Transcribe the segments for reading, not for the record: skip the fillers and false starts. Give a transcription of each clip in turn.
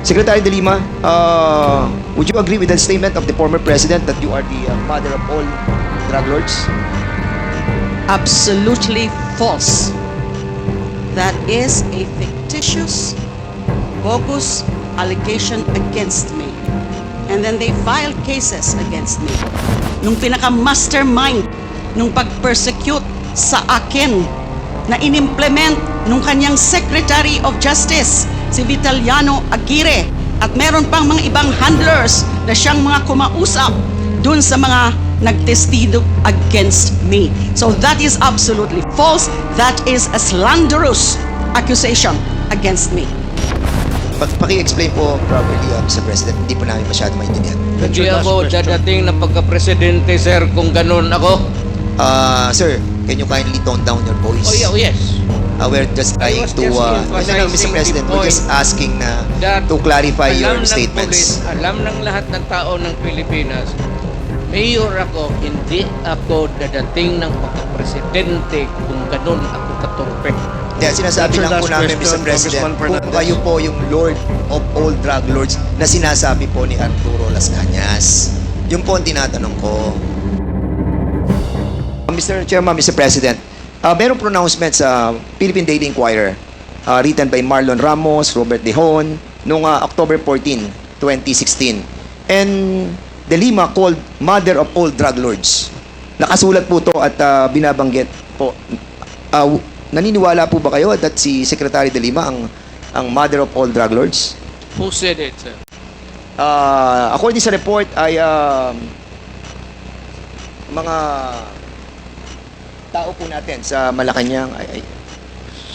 Secretary De Lima, would you agree with the statement of the former president that you are the mother of all drug lords? Absolutely false. That is a fictitious, bogus allegation against me. And then they filed cases against me. Nung pinaka-mastermind nung pag-persecute sa akin na inimplement nung kanyang Secretary of Justice, si Vitaliano Aguirre, at meron pang mga ibang handlers na siyang mga kumausap dun sa mga nagtestigo against me. So that is absolutely false. That is a slanderous accusation against me. Paki-explain po properly, Mr. President. Hindi po namin masyado maintindihan. Hindi ako dadating na pagka-presidente, sir, kung ganun ako. Sir, can you kindly tone down your voice? Oh, yeah, yes. We're just trying was to, just no, emphasizing Mr. President, the we're just point asking na that to clarify your alam ng statements. Police, alam ng lahat ng tao ng Pilipinas, mayor ako, hindi ako dadating ng pagka-presidente kung ganun ako katorpe. Kaya sinasabi lang po namin, Mr. President, kung kayo po yung Lord of all drug lords na sinasabi po ni Arturo Las Cañas. Yung po ang tinatanong ko. Mr. Chairman, Mr. President, merong pronouncement sa Philippine Daily Inquirer written by Marlon Ramos, Robert Dehon, noong October 14, 2016. And De Lima called mother of all drug lords. Nakasulat po to at binabanggit po. Naniniwala po ba kayo that si Secretary De Lima ang mother of all drug lords? Who said it, sir? According sa report ay mga tao po natin sa Malacanang ay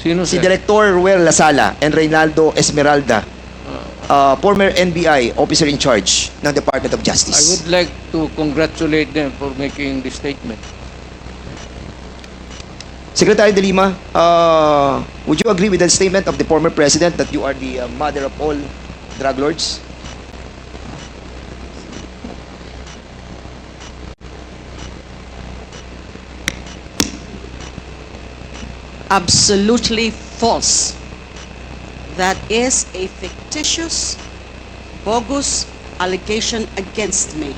Sino, si sir? Director Ruel Lasala and Reynaldo Esmeralda, former NBI officer in charge ng Department of I Justice. would like to congratulate them for making this statement. Secretary De Lima, would you agree with the statement of the former president that you are the mother of all drug lords? Absolutely false. That is a fictitious, bogus allegation against me.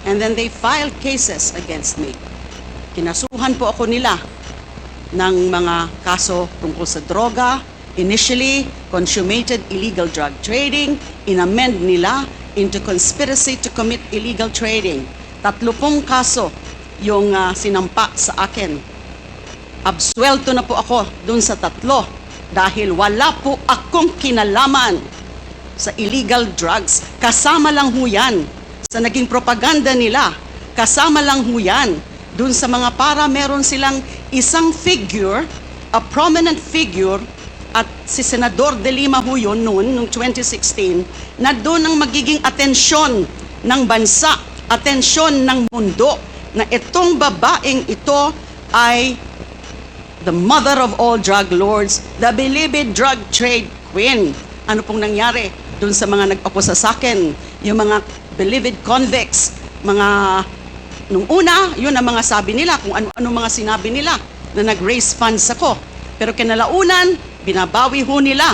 And then they filed cases against me. Kinasuhan po ako nila ng mga kaso tungkol sa droga, initially consummated illegal drug trading, inamend nila into conspiracy to commit illegal trading. 30 kaso yung sinampa sa akin. Absuelto na po ako dun sa 3 dahil wala po akong kinalaman sa illegal drugs. Kasama lang ho yan sa naging propaganda nila. Kasama lang ho yan dun sa mga para meron silang isang figure, a prominent figure, at si Senador De Lima ho yun noong 2016, na doon ang magiging atensyon ng bansa, atensyon ng mundo, na itong babaeng ito ay the mother of all drug lords, the beloved drug trade queen. Ano pong nangyari dun sa mga nag-oposa sa akin, yung mga beloved convicts, mga nung una, yun ang mga sabi nila, kung ano-ano mga sinabi nila, na nag-raise funds ako. Pero kinalaunan, binabawi ho nila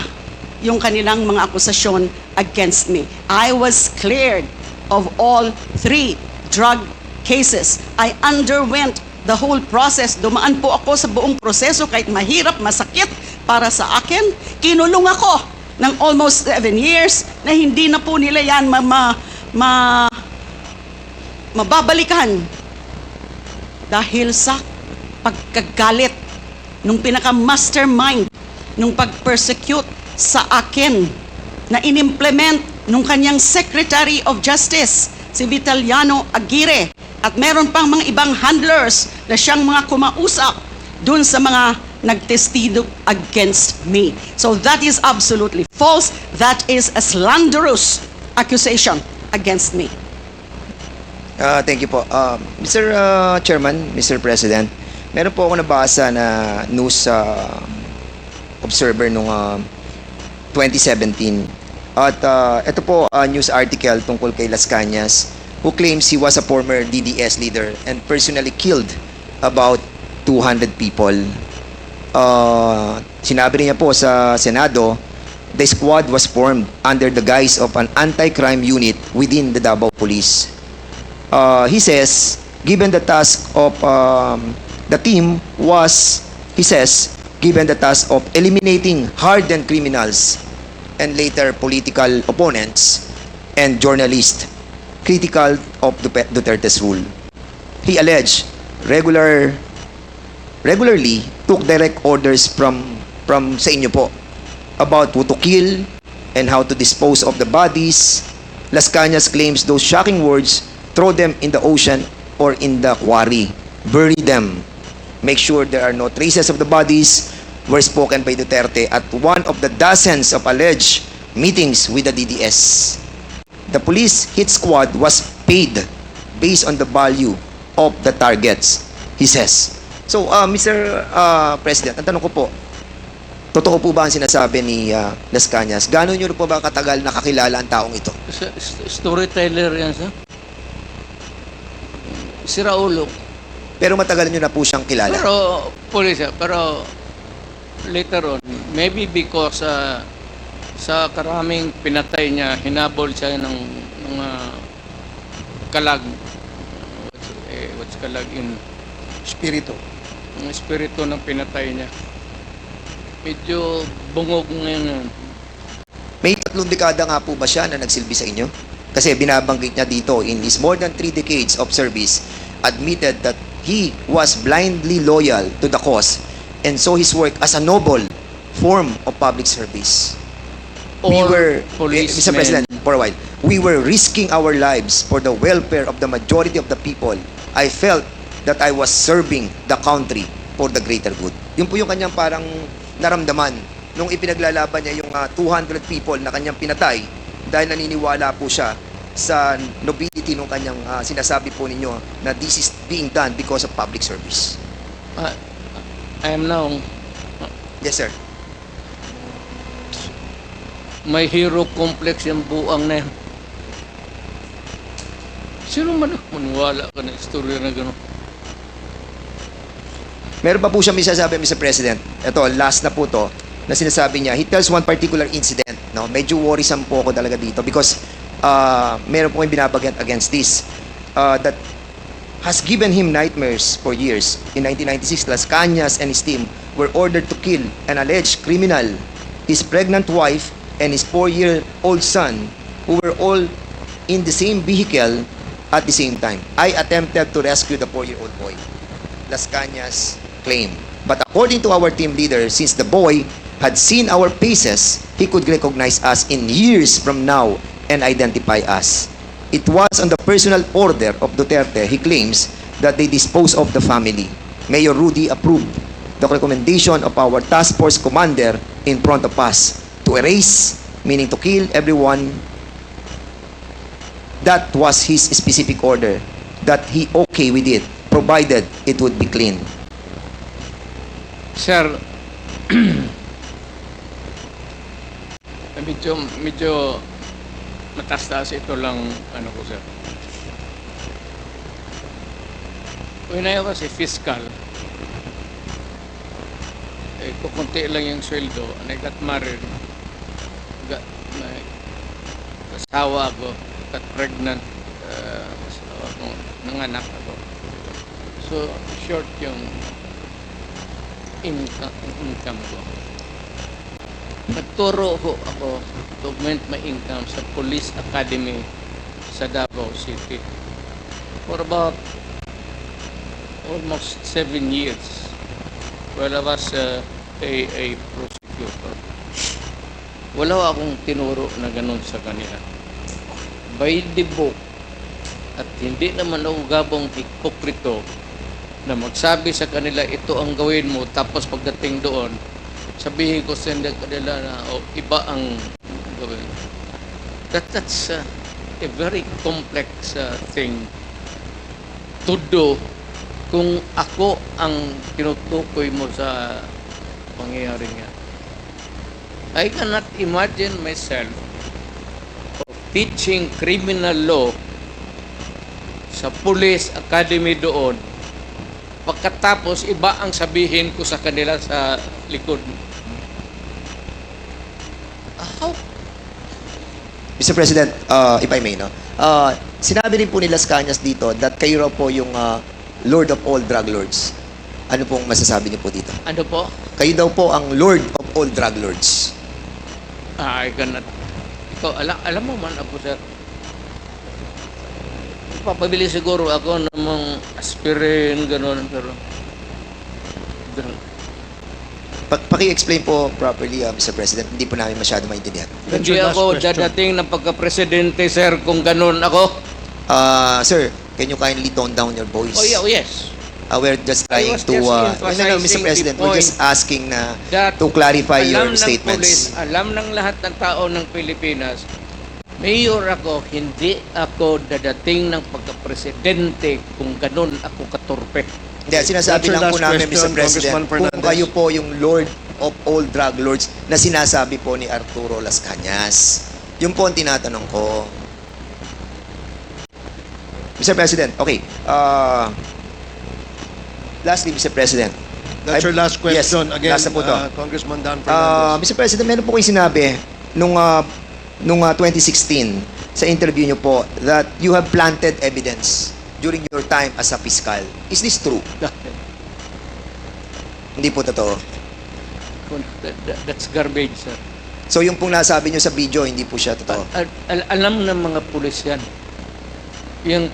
yung kanilang mga akusasyon against me. I was cleared of all 3 drug cases. I underwent the whole process. Dumaan po ako sa buong proseso kahit mahirap, masakit para sa akin. Kinulong ako ng almost 7 years na hindi na po nila yan mababalikan dahil sa pagkagalit nung pinaka-mastermind nung pag-persecute sa akin na inimplement nung kanyang Secretary of Justice, si Vitaliano Aguirre, at meron pang mga ibang handlers na siyang mga kumausap dun sa mga nagtestigo against me. So that is absolutely false. That is a slanderous accusation against me. Thank you po. Mr. Chairman, Mr. President, meron po ako nabasa na news observer noong 2017. At ito po news article tungkol kay Las Cañas, who claims he was a former DDS leader and personally killed about 200 people. Sinabi niya po sa Senado the squad was formed under the guise of an anti-crime unit within the Davao Police. He says, given the task of the team was, he says, given the task of eliminating hardened criminals and later political opponents and journalists critical of Duterte's rule. He alleged regularly took direct orders from sa inyo po about who to kill and how to dispose of the bodies. Las Cañas claims those shocking words, throw them in the ocean or in the quarry, bury them, make sure there are no traces of the bodies, were spoken by Duterte at one of the dozens of alleged meetings with the DDS. The police hit squad was paid based on the value of the targets, he says. So, Mr. President, ang tanong ko po, totoo po ba ang sinasabi ni Las Cañas? Gano'n nyo po ba katagal nakakilala ang taong ito? Storyteller yan, sir. Si Raulo. Pero matagal nyo na po siyang kilala. Pero, police, pero later on, maybe because sa karaming pinatay niya, hinabol siya ng mga kalag. What's kalag in Espiritu. ang espiritu ng pinatay niya. Medyo bungog ngayon. May 3 dekada nga po ba siya na nagsilbi sa inyo? Kasi binabanggit niya dito, in his more than 3 decades of service, admitted that he was blindly loyal to the cause and saw his work as a noble form of public service. Mr. President, for a while, we were risking our lives for the welfare of the majority of the people. I felt that I was serving the country for the greater good. Yun po yung kanyang parang naramdaman nung ipinaglalaban niya yung 200 people na kanyang pinatay dahil naniniwala po siya sa nobility nung kanyang sinasabi po ninyo na this is being done because of public service. I am now Yes, sir. may hero complex yung buang na yan. Sino man maniwala ka na istorya na gano'n? Meron pa po siya sasabi, Mr. President. Ito, last na po to, na sinasabi niya. He tells one particular incident. No? Medyo worrisome po ako talaga dito because meron po kayong binabagyat against this. That has given him nightmares for years. In 1996, Las Cañas and his team were ordered to kill an alleged criminal, his pregnant wife, and his 4-year-old son, who were all in the same vehicle at the same time. I attempted to rescue the 4-year-old boy. Las Cañas claim. But according to our team leader, since the boy had seen our faces, he could recognize us in years from now and identify us. It was on the personal order of Duterte, he claims, that they disposed of the family. Mayor Rudy approved the recommendation of our task force commander in front of us to erase, meaning to kill everyone. That was his specific order, that he okay with it, provided it would be clean. Sir, medyo matas-taas ito lang ano ko, sir. When I was a fiscal, kukunti lang yung sweldo, and I got married, asawa ako, got pregnant, asawa ko, nanganak ako. So, short yung income ko. Nagturo ako to augment my income sa Police Academy sa Davao City for about almost 7 years while I was a prosecutor. Wala akong tinuro na ganun sa kanila. By the book, at hindi naman ako gabong hipokrito na magsabi sa kanila, ito ang gawin mo, tapos pagdating doon, sabihin ko sa kanila na iba ang gawin. That's a very complex thing to do kung ako ang tinutukoy mo sa pangyayari niya. I cannot imagine myself teaching criminal law sa Police Academy doon. Pagkatapos, iba ang sabihin ko sa kanila sa likod. Mr. President, if I may, no? Sinabi rin po ni Las Cañas dito that kayo raw po yung Lord of all drug lords. Ano pong masasabi niyo po dito? Ano po? Kayo daw po ang Lord of all drug lords. I cannot. Ikaw, alam mo man ako, sir. Papabili siguro ako ng mga aspirin, gano'n, pero... Ganun. Paki-explain po properly, Mr. President. Hindi po namin masyado maintindihan. That's Hindi your last ako question. dadating ng pagka-presidente, sir, kung ganun ako. Sir, can you kindly tone down your voice? Oh, yeah, oh, yes. We're just I trying was to... just no, emphasizing Mr. President, the we're just point asking na That to clarify your alam ng statements. pulis, alam ng lahat ng tao ng Pilipinas, mayor ako, hindi ako dadating ng pagka-presidente kung ganun ako katurpe. Hindi, sinasabi That's your lang po last namin, Mr. question, President, Congressman kung Fernandez. kayo po yung Lord of all drug lords na sinasabi po ni Arturo Las Cañas. Yung po ang tinatanong ko. Mr. President, okay. Lastly, Mr. President. That's your last question. Yes, Again, last na po to. Congressman Dan Fernandez. Mr. President, meron po kayo sinabi nung 2016 sa interview nyo po that you have planted evidence during your time as a fiscal. Is this true? Hindi po totoo. That's garbage, sir. So yung pong nasabi nyo sa video, hindi po siya totoo. Alam ng mga pulis yan. Yung